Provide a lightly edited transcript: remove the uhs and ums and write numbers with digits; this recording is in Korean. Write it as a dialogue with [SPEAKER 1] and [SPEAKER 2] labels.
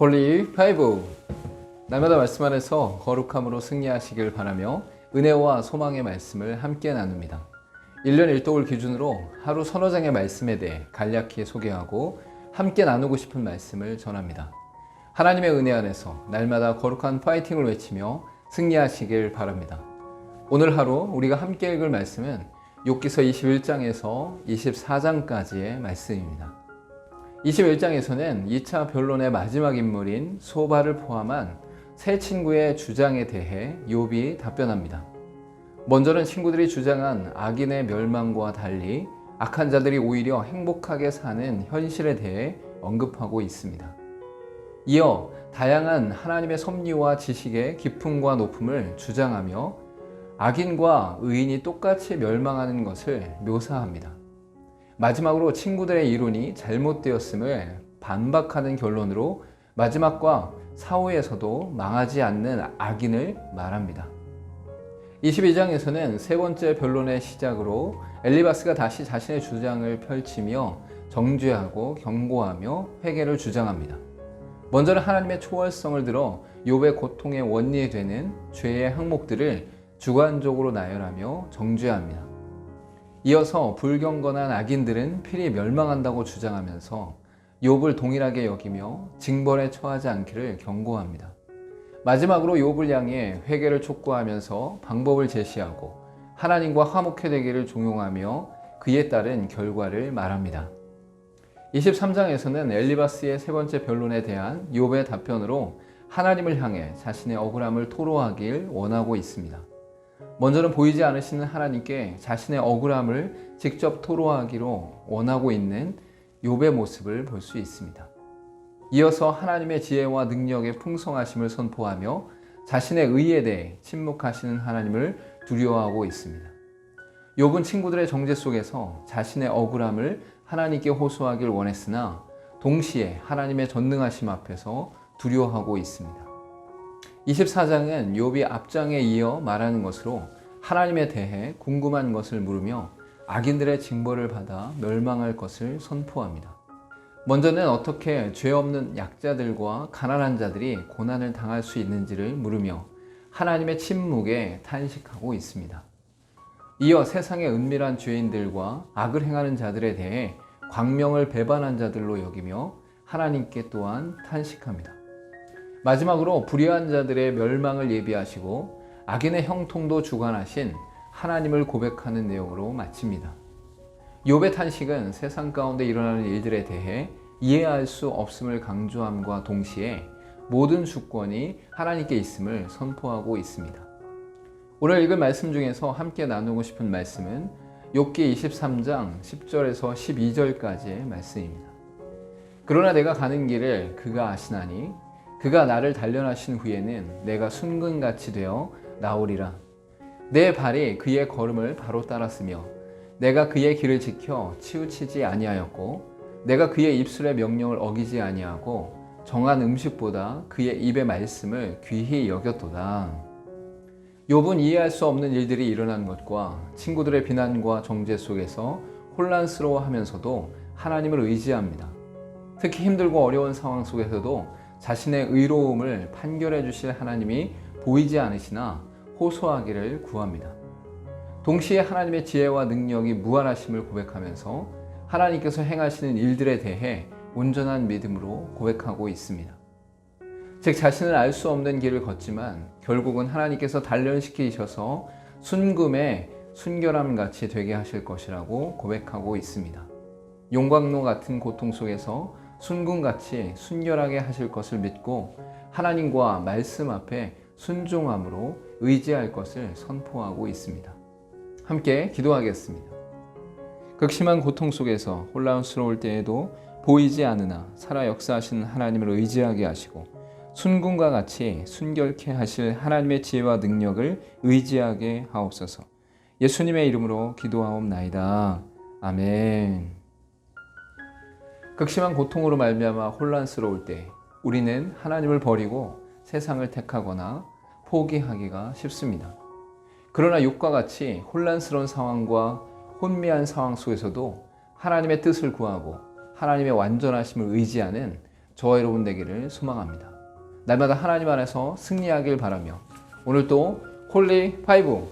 [SPEAKER 1] 홀리 파이브, 날마다 말씀 안에서 거룩함으로 승리하시길 바라며 은혜와 소망의 말씀을 함께 나눕니다. 1년 1독을 기준으로 하루 서너 장의 말씀에 대해 간략히 소개하고 함께 나누고 싶은 말씀을 전합니다. 하나님의 은혜 안에서 날마다 거룩한 파이팅을 외치며 승리하시길 바랍니다. 오늘 하루 우리가 함께 읽을 말씀은 욥기서 21장에서 24장까지의 말씀입니다. 21장에서는 2차 변론의 마지막 인물인 소바를 포함한 세 친구의 주장에 대해 욥이 답변합니다. 먼저는 친구들이 주장한 악인의 멸망과 달리 악한 자들이 오히려 행복하게 사는 현실에 대해 언급하고 있습니다. 이어 다양한 하나님의 섭리와 지식의 깊음과 높음을 주장하며 악인과 의인이 똑같이 멸망하는 것을 묘사합니다. 마지막으로 친구들의 이론이 잘못되었음을 반박하는 결론으로 마지막과 사후에서도 망하지 않는 악인을 말합니다. 22장에서는 세 번째 변론의 시작으로 엘리바스가 다시 자신의 주장을 펼치며 정죄하고 경고하며 회개를 주장합니다. 먼저는 하나님의 초월성을 들어 욥의 고통의 원인이 되는 죄의 항목들을 주관적으로 나열하며 정죄합니다. 이어서 불경건한 악인들은 필히 멸망한다고 주장하면서 욥을 동일하게 여기며 징벌에 처하지 않기를 경고합니다. 마지막으로 욥을 향해 회개를 촉구하면서 방법을 제시하고 하나님과 화목해 되기를 종용하며 그에 따른 결과를 말합니다. 23장에서는 엘리바스의 세 번째 변론에 대한 욥의 답변으로 하나님을 향해 자신의 억울함을 토로하길 원하고 있습니다. 먼저는 보이지 않으시는 하나님께 자신의 억울함을 직접 토로하기로 원하고 있는 욥의 모습을 볼 수 있습니다. 이어서 하나님의 지혜와 능력의 풍성하심을 선포하며 자신의 의에 대해 침묵하시는 하나님을 두려워하고 있습니다. 욥은 친구들의 정죄 속에서 자신의 억울함을 하나님께 호소하길 원했으나 동시에 하나님의 전능하심 앞에서 두려워하고 있습니다. 24장은 욥이 앞장에 이어 말하는 것으로 하나님에 대해 궁금한 것을 물으며 악인들의 징벌을 받아 멸망할 것을 선포합니다. 먼저는 어떻게 죄 없는 약자들과 가난한 자들이 고난을 당할 수 있는지를 물으며 하나님의 침묵에 탄식하고 있습니다. 이어 세상의 은밀한 죄인들과 악을 행하는 자들에 대해 광명을 배반한 자들로 여기며 하나님께 또한 탄식합니다. 마지막으로 불의한 자들의 멸망을 예비하시고 악인의 형통도 주관하신 하나님을 고백하는 내용으로 마칩니다. 욥의 탄식은 세상 가운데 일어나는 일들에 대해 이해할 수 없음을 강조함과 동시에 모든 주권이 하나님께 있음을 선포하고 있습니다. 오늘 읽은 말씀 중에서 함께 나누고 싶은 말씀은 욥기 23장 10절에서 12절까지의 말씀입니다. 그러나 내가 가는 길을 그가 아시나니 그가 나를 단련하신 후에는 내가 순금같이 되어 나오리라. 내 발이 그의 걸음을 바로 따랐으며 내가 그의 길을 지켜 치우치지 아니하였고 내가 그의 입술의 명령을 어기지 아니하고 정한 음식보다 그의 입의 말씀을 귀히 여겼도다. 욥은 이해할 수 없는 일들이 일어난 것과 친구들의 비난과 정죄 속에서 혼란스러워하면서도 하나님을 의지합니다. 특히 힘들고 어려운 상황 속에서도 자신의 의로움을 판결해 주실 하나님이 보이지 않으시나 호소하기를 구합니다. 동시에 하나님의 지혜와 능력이 무한하심을 고백하면서 하나님께서 행하시는 일들에 대해 온전한 믿음으로 고백하고 있습니다. 즉 자신은 알 수 없는 길을 걷지만 결국은 하나님께서 단련시키셔서 순금의 순결함같이 되게 하실 것이라고 고백하고 있습니다. 용광로 같은 고통 속에서 순금같이 순결하게 하실 것을 믿고 하나님과 말씀 앞에 순종함으로 의지할 것을 선포하고 있습니다. 함께 기도하겠습니다. 극심한 고통 속에서 혼란스러울 때에도 보이지 않으나 살아 역사하시는 하나님을 의지하게 하시고 순금과 같이 순결케 하실 하나님의 지혜와 능력을 의지하게 하옵소서. 예수님의 이름으로 기도하옵나이다. 아멘. 극심한 고통으로 말미암아 혼란스러울 때 우리는 하나님을 버리고 세상을 택하거나 포기하기가 쉽습니다. 그러나 욥과 같이 혼란스러운 상황과 혼미한 상황 속에서도 하나님의 뜻을 구하고 하나님의 완전하심을 의지하는 저와 여러분 되기를 소망합니다. 날마다 하나님 안에서 승리하길 바라며 오늘도 홀리 파이브